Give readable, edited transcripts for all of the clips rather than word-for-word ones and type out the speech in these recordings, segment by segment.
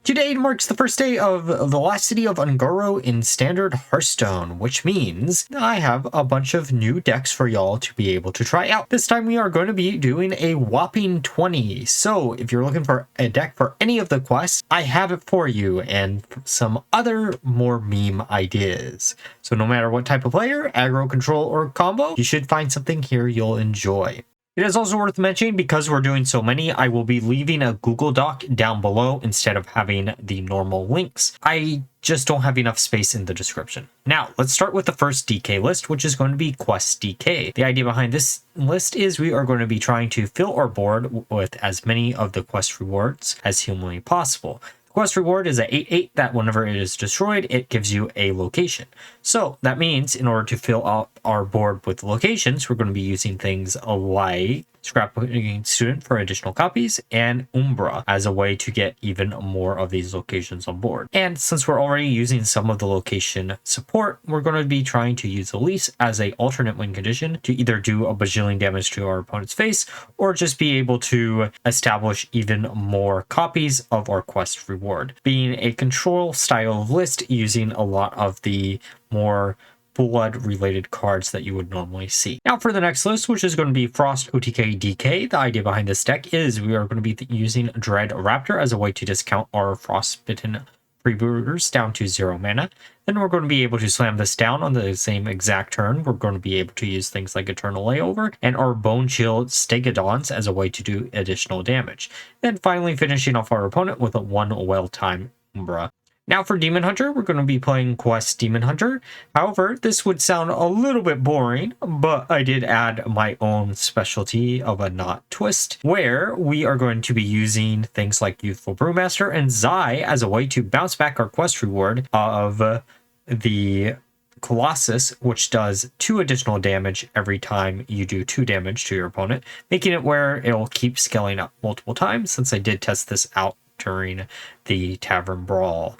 Today marks the first day of the Lost City of Ungoro in Standard Hearthstone, which means I have a bunch of new decks for y'all to be able to try out. This time we are going to be doing a whopping 20, so if you're looking for a deck for any of the quests, I have it for you, and some other more meme ideas. So no matter what type of player, aggro, control, or combo, you should find something here you'll enjoy. It is also worth mentioning, because we're doing so many, I will be leaving a Google Doc down below instead of having the normal links. I just don't have enough space in the description. Now, let's start with the first DK list, which is going to be Quest DK. The idea behind this list is we are going to be trying to fill our board with as many of the quest rewards as humanly possible. Quest reward is a 8/8 that whenever it is destroyed, it gives you a location. So that means in order to fill up our board with locations, we're going to be using things like Scrapbooking Student for additional copies and Umbra as a way to get even more of these locations on board. And since we're already using some of the location support, we're going to be trying to use Elise as a alternate win condition to either do a bajillion damage to our opponent's face or just be able to establish even more copies of our quest reward. Being a control style of list using a lot of the more blood related cards that you would normally see. Now for the next list, which is going to be Frost OTK DK, the idea behind this deck is we are going to be using Dread Raptor as a way to discount our Frostbitten freebooters down to 0 mana. Then we're going to be able to slam this down on the same exact turn. We're going to be able to use things like Eternal Layover and our Bone Chill Stegodons as a way to do additional damage. Then finally finishing off our opponent with a 1 well-timed Umbra. Now for Demon Hunter, we're going to be playing Quest Demon Hunter. However, this would sound a little bit boring, but I did add my own specialty of a knot twist, where we are going to be using things like Youthful Brewmaster and Zai as a way to bounce back our quest reward of the Colossus, which does 2 additional damage every time you do 2 damage to your opponent, making it where it'll keep scaling up multiple times, since I did test this out during the Tavern Brawl.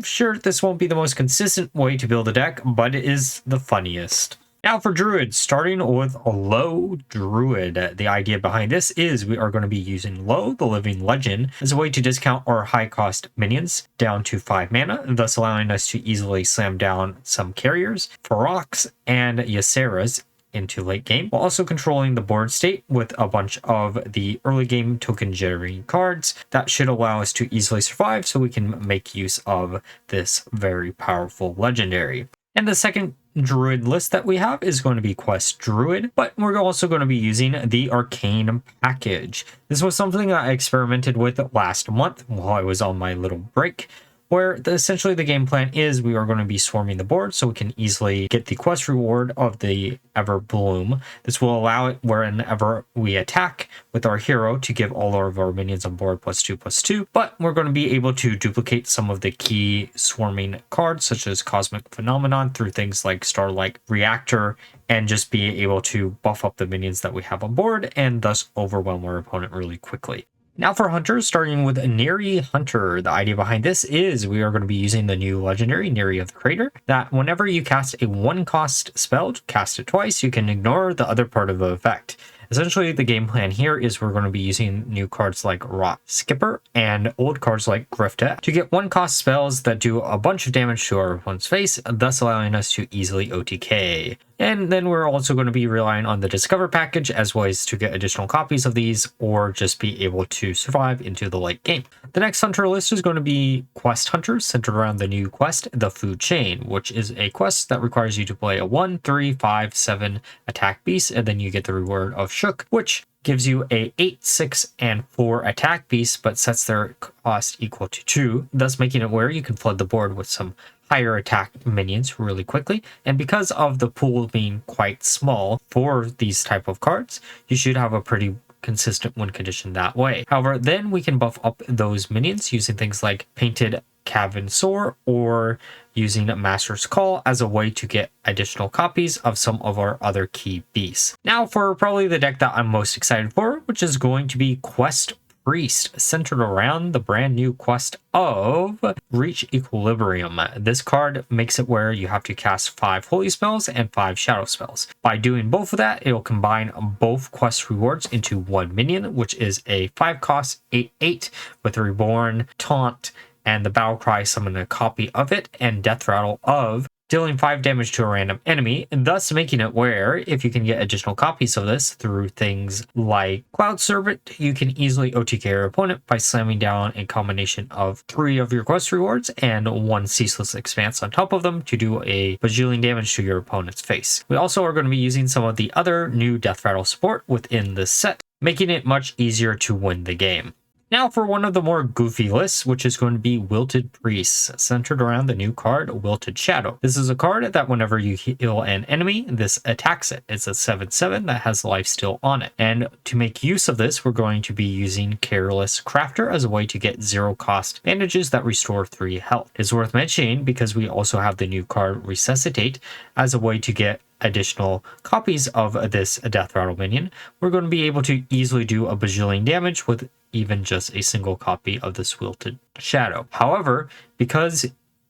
Sure, this won't be the most consistent way to build a deck, but it is the funniest. Now for Druid, starting with Loh Druid. The idea behind this is we are going to be using Loh, the Living Legend, as a way to discount our high-cost minions down to 5 mana, thus allowing us to easily slam down some carriers, Ferox, and Yaceras into late game, while also controlling the board state with a bunch of the early game token generating cards that should allow us to easily survive, so we can make use of this very powerful legendary. And the second Druid list that we have is going to be Quest Druid, but we're also going to be using the Arcane package. This was something I experimented with last month while I was on my little break, where essentially the game plan is we are going to be swarming the board so we can easily get the quest reward of the Everbloom. This will allow it whenever we attack with our hero to give all of our minions on board +2/+2, but we're going to be able to duplicate some of the key swarming cards such as Cosmic Phenomenon through things like Starlight Reactor, and just be able to buff up the minions that we have on board and thus overwhelm our opponent really quickly. Now for Hunters, starting with Niri Hunter. The idea behind this is we are going to be using the new legendary Niri of the Crater, that whenever you cast a 1-cost spell, cast it twice, you can ignore the other part of the effect. Essentially, the game plan here is we're going to be using new cards like Rot Skipper and old cards like Grifta to get 1-cost spells that do a bunch of damage to our opponent's face, thus allowing us to easily OTK. And then we're also going to be relying on the Discover package as ways to get additional copies of these or just be able to survive into the late game. The next Hunter list is going to be Quest Hunters, centered around the new quest, The Food Chain, which is a quest that requires you to play a 1, 3, 5, 7 attack beast, and then you get the reward of Shook, which gives you a 8, 6, and 4 attack beast, but sets their cost equal to 2, thus making it where you can flood the board with some higher attack minions really quickly. And because of the pool being quite small for these type of cards, you should have a pretty consistent win condition that way. However, then we can buff up those minions using things like Painted Cavensor or using Master's Call as a way to get additional copies of some of our other key beasts. Now for probably the deck that I'm most excited for, which is going to be Quest Priest, centered around the brand new quest of Reach Equilibrium. This card makes it where you have to cast 5 holy spells and 5 shadow spells. By doing both of that, it will combine both quest rewards into one minion, which is a 5 cost 8/8 with Reborn, Taunt, and the battle cry. Summon a copy of it, and Death Rattle of dealing 5 damage to a random enemy, thus making it where if you can get additional copies of this through things like Cloud Servant, you can easily OTK your opponent by slamming down a combination of 3 of your quest rewards and 1 Ceaseless Expanse on top of them to do a bajillion damage to your opponent's face. We also are going to be using some of the other new Death Rattle support within this set, making it much easier to win the game. Now for one of the more goofy lists, which is going to be Wilted Priests, centered around the new card, Wilted Shadow. This is a card that whenever you heal an enemy, this attacks it. It's a 7/7 that has lifesteal on it. And to make use of this, we're going to be using Careless Crafter as a way to get 0 cost bandages that restore 3 health. It's worth mentioning because we also have the new card Resuscitate as a way to get additional copies of this Death Rattle minion. We're going to be able to easily do a bajillion damage with even just a single copy of this Wilted Shadow. However, because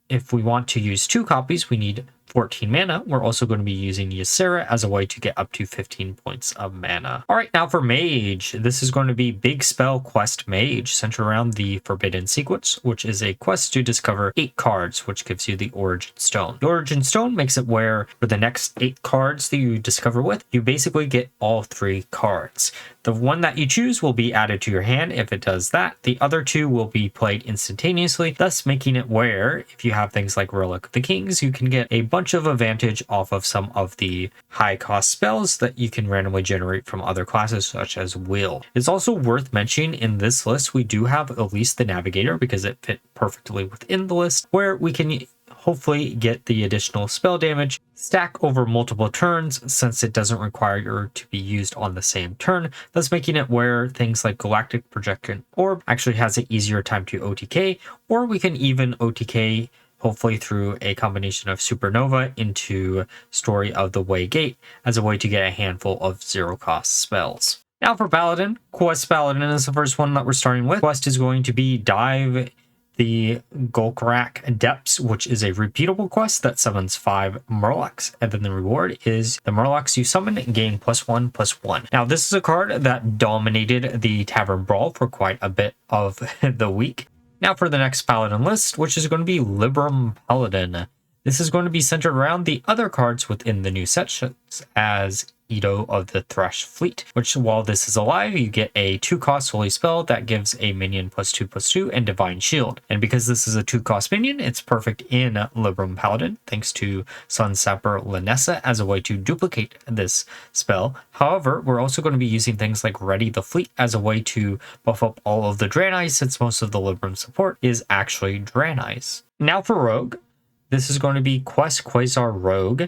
if we want to use 2 copies, we need 14 mana. We're also going to be using Ysera as a way to get up to 15 points of mana. All right, now for Mage. This is going to be Big Spell Quest Mage, centered around the Forbidden Sequence, which is a quest to discover 8 cards, which gives you the Origin Stone. The Origin Stone makes it where for the next 8 cards that you discover with, you basically get all 3 cards. The one that you choose will be added to your hand if it does that. The other 2 will be played instantaneously, thus making it where if you have things like Relic of the Kings, you can get a bunch of advantage off of some of the high cost spells that you can randomly generate from other classes such as Will. It's also worth mentioning in this list we do have at least the Navigator because it fit perfectly within the list, where we can hopefully get the additional spell damage stack over multiple turns since it doesn't require it to be used on the same turn, thus making it where things like Galactic Projection Orb actually has an easier time to OTK, or we can even OTK hopefully through a combination of Supernova into Story of the Way Gate as a way to get a handful of 0 cost spells. Now for Paladin. Quest Paladin is the first one that we're starting with. Quest is going to be Dive the Golkrak Depths, which is a repeatable quest that summons 5 Murlocs, and then the reward is the Murlocs you summon gain +1/+1. Now this is a card that dominated the Tavern Brawl for quite a bit of the week. Now for the next Paladin list, which is going to be Libram Paladin. This is going to be centered around the other cards within the new set, such as Edo of the Thresh Fleet, which while this is alive, you get a 2-cost holy spell that gives a minion +2/+2 and Divine Shield. And because this is a 2-cost minion, it's perfect in Libram Paladin, thanks to Sunsapper Lanessa as a way to duplicate this spell. However, we're also going to be using things like Ready the Fleet as a way to buff up all of the Draenei, since most of the Libram support is actually Draenei. Now for Rogue. This is going to be Quest Quasar Rogue,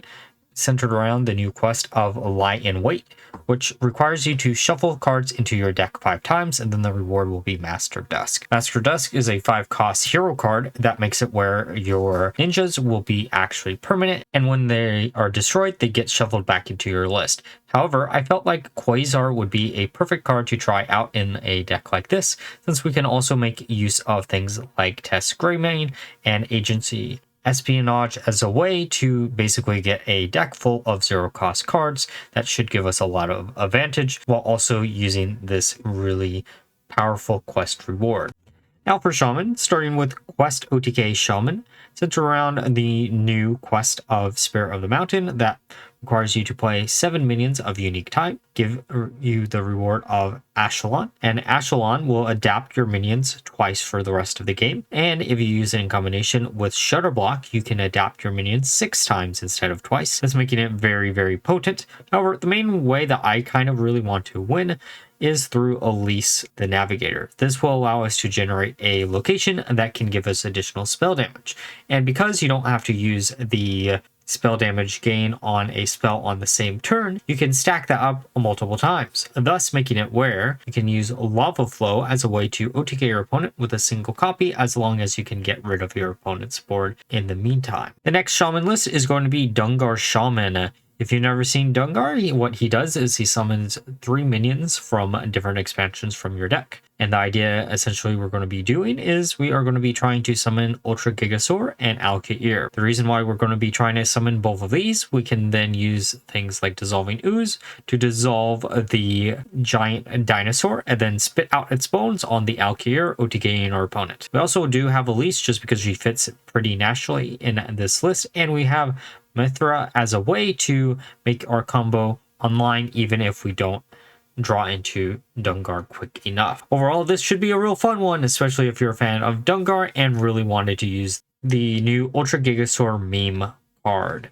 centered around the new quest of Lie in Wait, which requires you to shuffle cards into your deck 5 times, and then the reward will be Master Dusk. Master Dusk is a 5-cost hero card that makes it where your ninjas will be actually permanent, and when they are destroyed, they get shuffled back into your list. However, I felt like Quasar would be a perfect card to try out in a deck like this, since we can also make use of things like Test Greymane and Agency Espionage as a way to basically get a deck full of 0-cost cards that should give us a lot of advantage while also using this really powerful quest reward. Now for Shaman, starting with Quest OTK Shaman, centered around the new quest of Spirit of the Mountain that requires you to play 7 minions of unique type, give you the reward of Ashelon, and Ashelon will adapt your minions twice for the rest of the game, and if you use it in combination with Shutterblock, you can adapt your minions 6 times instead of twice. That's making it very, very potent. However, the main way that I kind of really want to win is through Elise the Navigator. This will allow us to generate a location that can give us additional spell damage, and because you don't have to use the spell damage gain on a spell on the same turn, you can stack that up multiple times, thus making it where you can use Lava Flow as a way to OTK your opponent with a single copy as long as you can get rid of your opponent's board in the meantime. The next Shaman list is going to be Dungar Shaman. If you've never seen Dungar, what he does is he summons 3 minions from different expansions from your deck. And the idea essentially we're going to be doing is we are going to be trying to summon Ultra Gigasaur and Alkair. The reason why we're going to be trying to summon both of these, we can then use things like Dissolving Ooze to dissolve the giant dinosaur and then spit out its bones on the Alkair, OTKing our opponent. We also do have Elise just because she fits pretty naturally in this list, and we have Mithra as a way to make our combo online even if we don't draw into Dungar quick enough. Overall, this should be a real fun one, especially if you're a fan of Dungar and really wanted to use the new Ultra Gigasaur meme card.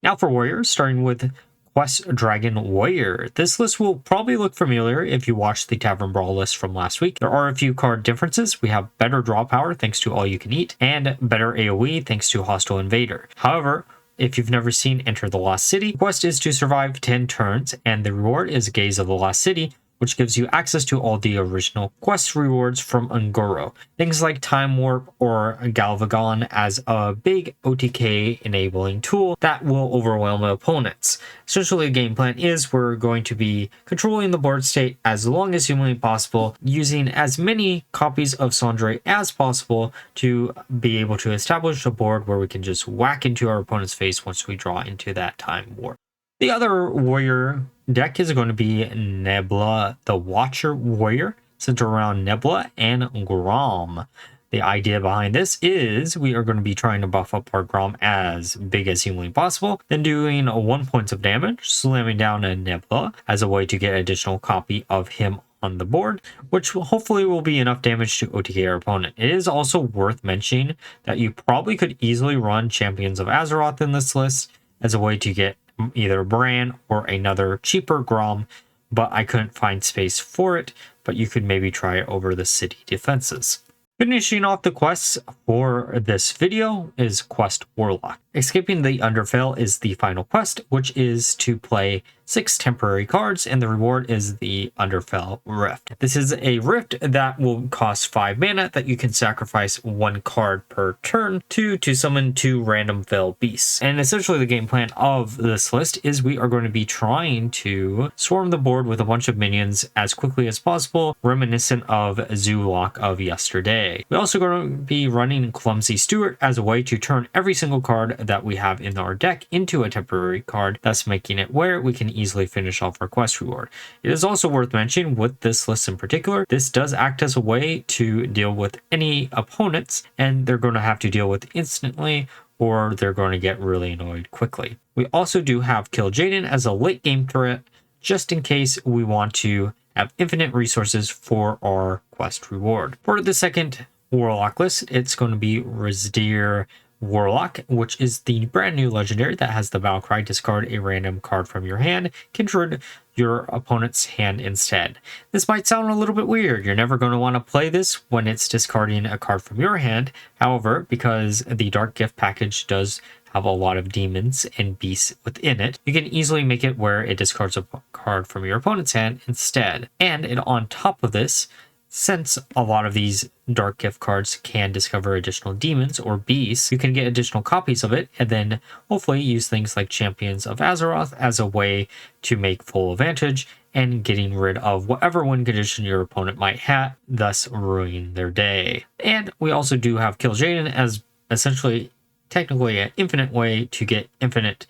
Now for warriors, starting with Quest Dragon Warrior. This list will probably look familiar if you watched the Tavern Brawl list from last week. There are a few card differences. We have better draw power thanks to All You Can Eat, and better AoE thanks to Hostile Invader. However, if you've never seen Enter the Lost City, the quest is to survive 10 turns, and the reward is Gaze of the Lost City, which gives you access to all the original quest rewards from Ungoro. Things like Time Warp or Galvagon as a big OTK enabling tool that will overwhelm opponents. Essentially, the game plan is we're going to be controlling the board state as long as humanly possible, using as many copies of Cendrille as possible to be able to establish a board where we can just whack into our opponent's face once we draw into that Time Warp. The other warrior deck is going to be Nablya the Watcher Warrior, centered around Nablya and Grom. The idea behind this is we are going to be trying to buff up our Grom as big as humanly possible, then doing 1 point of damage, slamming down a Nablya as a way to get an additional copy of him on the board, which hopefully will be enough damage to OTK our opponent. It is also worth mentioning that you probably could easily run Champions of Azeroth in this list as a way to get either Bran or another cheaper Grom, but I couldn't find space for it, but you could maybe try it over the city defenses. Finishing off the quests for this video is Quest Warlock. Escaping the Underfell is the final quest, which is to play 6 temporary cards, and the reward is the Underfell Rift. This is a rift that will cost 5 mana that you can sacrifice 1 card per turn to summon 2 random fell beasts. And essentially the game plan of this list is we are going to be trying to swarm the board with a bunch of minions as quickly as possible, reminiscent of Zoolock of yesterday. We're also going to be running Clumsy Steward as a way to turn every single card that we have in our deck into a temporary card, thus making it where we can easily finish off our quest reward. It is also worth mentioning with this list in particular, this does act as a way to deal with any opponents, and they're going to have to deal with instantly, or they're going to get really annoyed quickly. We also do have Kill Jaden as a late game threat, just in case we want to have infinite resources for our quest reward. For the second Warlock list, it's going to be Razidir Warlock, which is the brand new legendary that has the battle cry, discard a random card from your hand, control your opponent's hand instead. This might sound a little bit weird. You're never going to want to play this when it's discarding a card from your hand. However, because the Dark Gift package does have a lot of demons and beasts within it, you can easily make it where it discards a card from your opponent's hand instead. And on top of this, since a lot of these Dark Gift cards can discover additional demons or beasts, you can get additional copies of it and then hopefully use things like Champions of Azeroth as a way to make full advantage and getting rid of whatever win condition your opponent might have, thus ruining their day. And we also do have Kill Jaden as essentially technically an infinite way to get infinite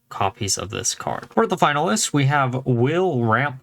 copies of this card. For the finalists, we have Will Ramp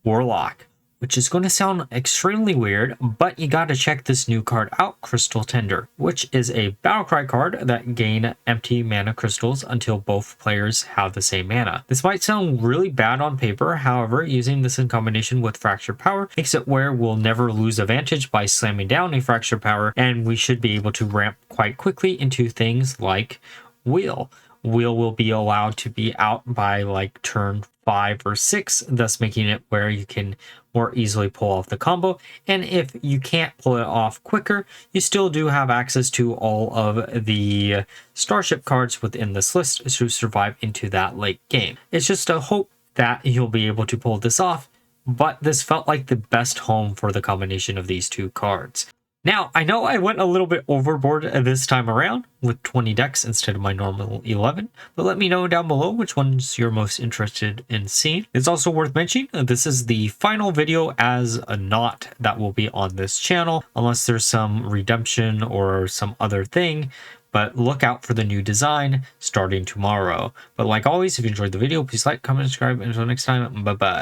Warlock, which is going to sound extremely weird, but you got to check this new card out, Crystal Tender, which is a battlecry card that gain empty mana crystals until both players have the same mana. This might sound really bad on paper, however, using this in combination with Fracture Power makes it where we'll never lose advantage by slamming down a Fracture Power, and we should be able to ramp quite quickly into things like Wheel. Wheel will be allowed to be out by like turn 5 or 6, thus making it where you can more easily pull off the combo. And if you can't pull it off quicker, you still do have access to all of the Starship cards within this list to survive into that late game. It's just a hope that you'll be able to pull this off, but this felt like the best home for the combination of these two cards. Now, I know I went a little bit overboard this time around with 20 decks instead of my normal 11, but let me know down below which ones you're most interested in seeing. It's also worth mentioning, this is the final video as a knot that will be on this channel, unless there's some redemption or some other thing. But look out for the new design starting tomorrow. But like always, if you enjoyed the video, please like, comment, subscribe, and until next time, bye-bye.